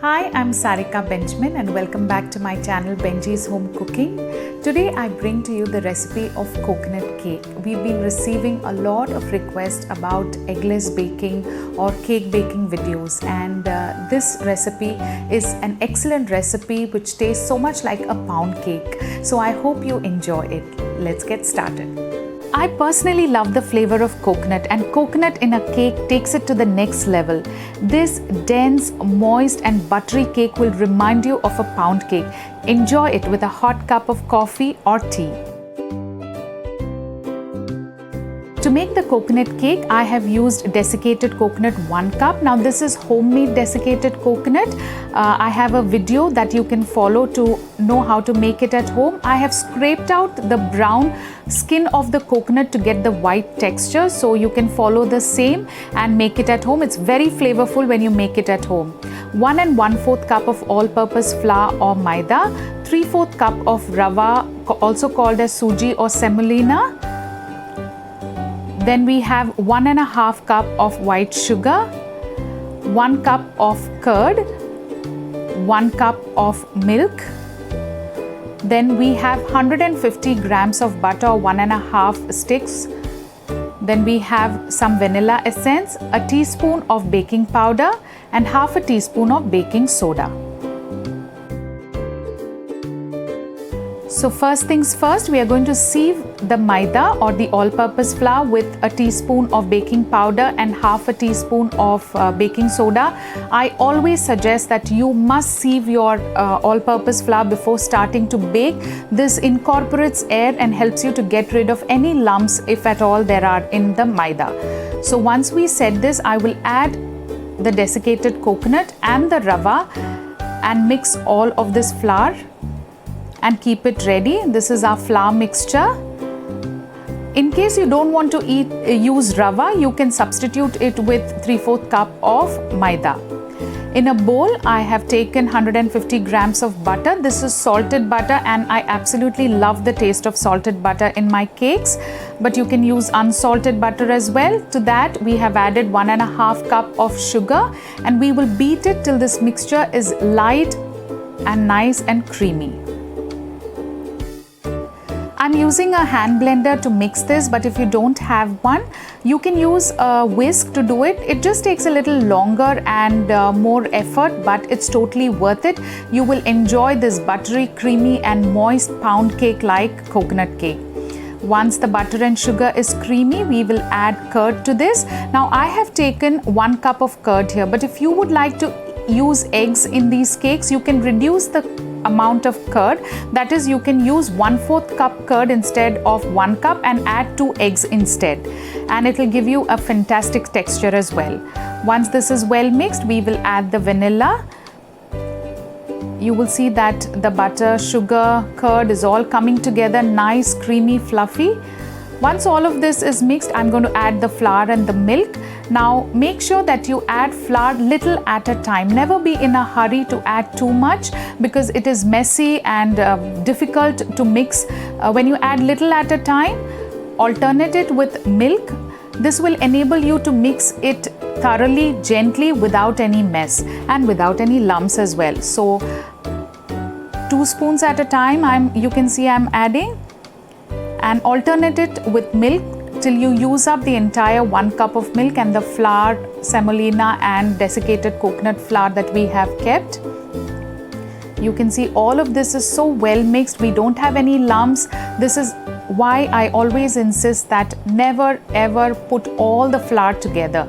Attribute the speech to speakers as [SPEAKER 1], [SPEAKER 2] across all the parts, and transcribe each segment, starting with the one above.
[SPEAKER 1] Hi, I'm Sarika Benjamin and welcome back to my channel Benji's Home Cooking. Today I bring to you the recipe of coconut cake. We've been receiving a lot of requests about eggless baking or cake baking videos, and this recipe is an excellent recipe which tastes so much like a pound cake. So I hope you enjoy it. Let's get started. I personally love the flavor of coconut, and coconut in a cake takes it to the next level. This dense, moist and buttery cake will remind you of a pound cake. Enjoy it with a hot cup of coffee or tea. To make the coconut cake, I have used desiccated coconut 1 cup. Now this is homemade desiccated coconut. I have a video that you can follow to know how to make it at home. I have scraped out the brown skin of the coconut to get the white texture, so you can follow the same and make it at home. It's very flavorful when you make it at home. 1 1/4 cup of all-purpose flour or maida, 3/4 cup of rava, also called as suji or semolina. Then we have 1 1/2 cup of white sugar, 1 cup of curd, 1 cup of milk. Then we have 150 grams of butter or 1 1/2 sticks. Then we have some vanilla essence, a teaspoon of baking powder and half a teaspoon of baking soda. So first things first, we are going to sieve the maida or the all-purpose flour with a teaspoon of baking powder and half a teaspoon of baking soda. I always suggest that you must sieve your all-purpose flour before starting to bake. This incorporates air and helps you to get rid of any lumps if at all there are in the maida. So once we set this, I will add the desiccated coconut and the rava and mix all of this flour and keep it ready. This is our flour mixture. In case you don't want to use rava, you can substitute it with 3/4 cup of maida. In a bowl, I have taken 150 grams of butter. This is salted butter and I absolutely love the taste of salted butter in my cakes, but you can use unsalted butter as well. To that, we have added 1 1/2 cup of sugar and we will beat it till this mixture is light and nice and creamy. I'm using a hand blender to mix this, but if you don't have one, you can use a whisk to do it. It just takes a little longer and more effort, but it's totally worth it. You will enjoy this buttery, creamy and moist pound cake like coconut cake. Once the butter and sugar is creamy, we will add curd to this. Now I have taken 1 cup of curd here, but if you would like to use eggs in these cakes, you can reduce the amount of curd. That is, you can use 1/4 cup curd instead of 1 cup and add 2 eggs instead, and it will give you a fantastic texture as well. Once this is well mixed, we will add the vanilla. You will see that the butter, sugar, curd is all coming together, nice, creamy, fluffy. Once all of this is mixed, I'm going to add the flour and the milk. Now make sure that you add flour little at a time. Never be in a hurry to add too much because it is messy and difficult to mix. When you add little at a time, alternate it with milk. This will enable you to mix it thoroughly, gently, without any mess and without any lumps as well. So 2 spoons at a time, you can see I'm adding, and alternate it with milk till you use up the entire 1 cup of milk and the flour, semolina and desiccated coconut flour that we have kept. You can see all of this is so well mixed. We don't have any lumps. This is why I always insist that never ever put all the flour together.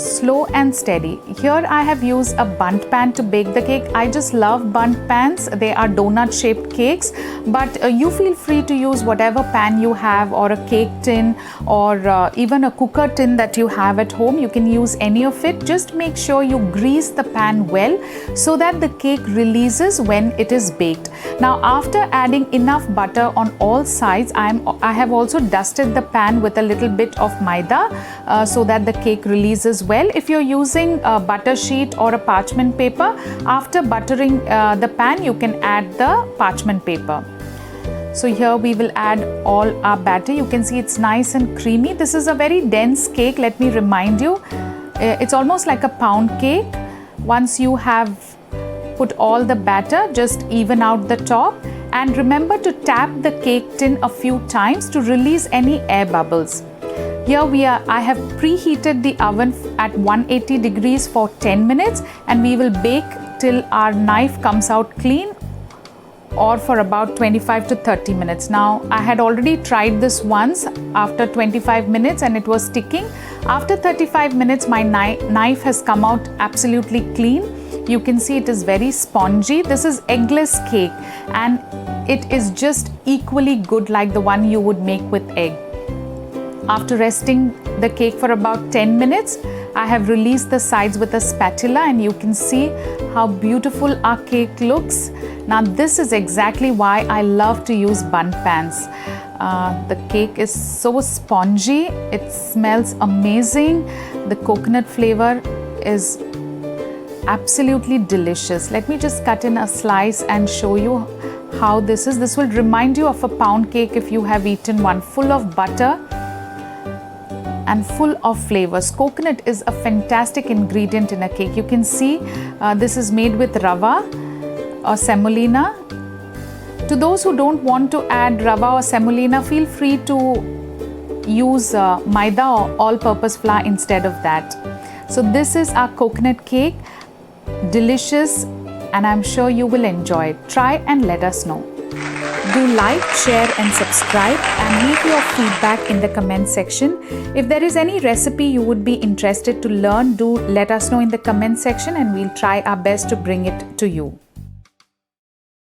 [SPEAKER 1] Slow and steady. Here I have used a bundt pan to bake the cake. I just love bundt pans. They are donut shaped cakes, but you feel free to use whatever pan you have, or a cake tin, or even a cooker tin that you have at home. You can use any of it. Just make sure you grease the pan well so that the cake releases when it is baked. Now after adding enough butter on all sides, I have also dusted the pan with a little bit of maida so that the cake releases well. If you're using a butter sheet or a parchment paper, after buttering the pan, you can add the parchment paper. So here we will add all our batter. You can see it's nice and creamy. This is a very dense cake, let me remind you. It's almost like a pound cake. Once you have put all the batter, just even out the top, and remember to tap the cake tin a few times to release any air bubbles. Here I have preheated the oven at 180 degrees for 10 minutes, and we will bake till our knife comes out clean, or for about 25 to 30 minutes. Now, I had already tried this once after 25 minutes and it was sticking. After 35 minutes, my knife has come out absolutely clean. You can see it is very spongy. This is eggless cake and it is just equally good like the one you would make with egg. After resting the cake for about 10 minutes, I have released the sides with a spatula and you can see how beautiful our cake looks. Now this is exactly why I love to use bun pans. The cake is so spongy, it smells amazing. The coconut flavor is absolutely delicious. Let me just cut in a slice and show you how this is. This will remind you of a pound cake if you have eaten one, full of butter and full of flavors. Coconut is a fantastic ingredient in a cake. You can see this is made with rava or semolina. To those who don't want to add rava or semolina, feel free to use maida or all-purpose flour instead of that. So this is our coconut cake. Delicious, and I'm sure you will enjoy it. Try and let us know. Do like, share and subscribe and leave your feedback in the comment section. If there is any recipe you would be interested to learn, do let us know in the comment section and we'll try our best to bring it to you.